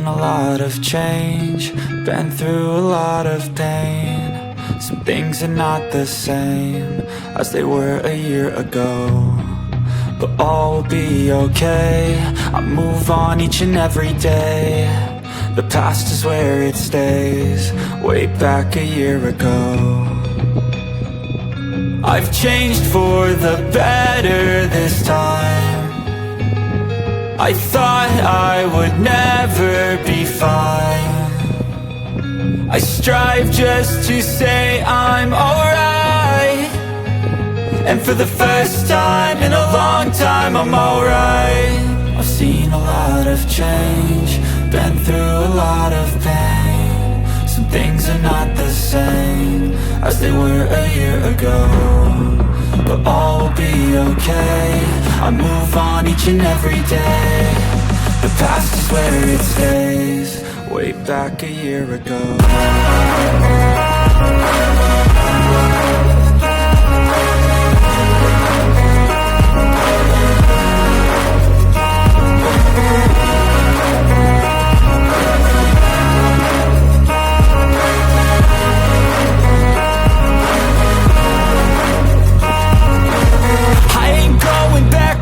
seen a lot of change, been through a lot of pain. Some things are not the same as they were a year ago, but all will be okay. I move on each and every day. The past is where it stays, way back a year ago. I've changed for the better this time. I thought I would never be fine. I strive just to say I'm alright, and for the first time in a long time I'm alright. I've seen a lot of change, been through a lot of pain. Some things are not the same as they were a year ago, but all will be okay. I move on each and every day. The past is where it stays, way back a year ago.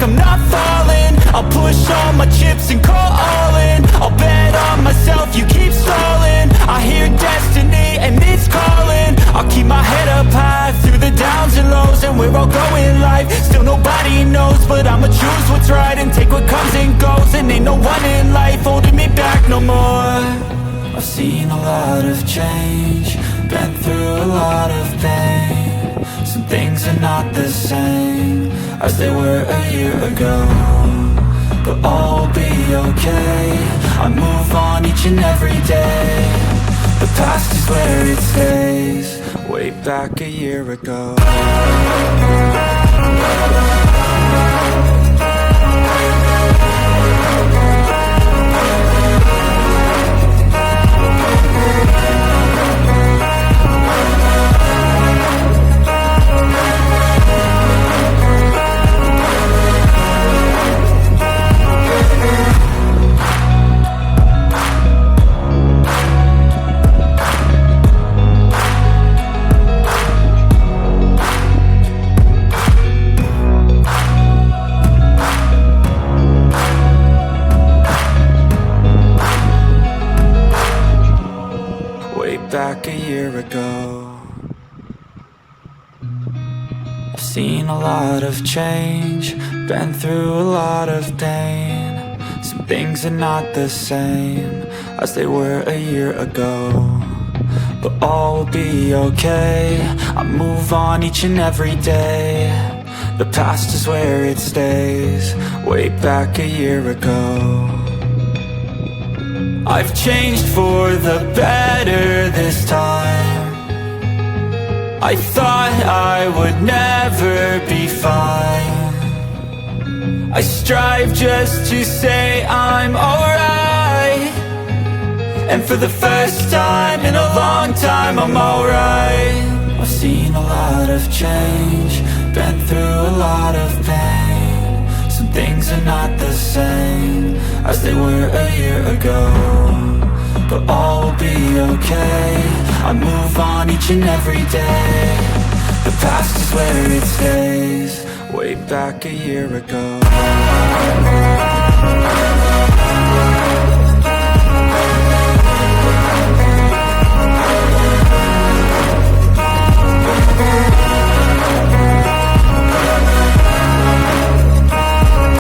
I'm not falling, I'll push all my chips and call all in. I'll bet on myself, you keep stalling. I hear destiny and it's calling. I'll keep my head up high through the downs and lows, and we're all going in life. Still nobody knows, but I'ma choose what's right and take what comes and goes. And ain't no one in life holding me back no more. I've seen a lot of change, been through a lot of pain. Some things are not the same as they were a year ago, but all will be okay. I move on each and every day. The past is where it stays, way back a year ago. Back a year ago. I've seen a lot of change, been through a lot of pain. Some things are not the same as they were a year ago, but all will be okay. I move on each and every day. The past is where it stays, way back a year ago. I've changed for the better this time. I thought I would never be fine. I strive just to say I'm alright, and for the first time in a long time I'm alright. I've seen a lot of change, been through a lot of pain. Some things are not the same as they were a year ago, but all will be okay. I move on each and every day. The past is where it stays, way back a year ago.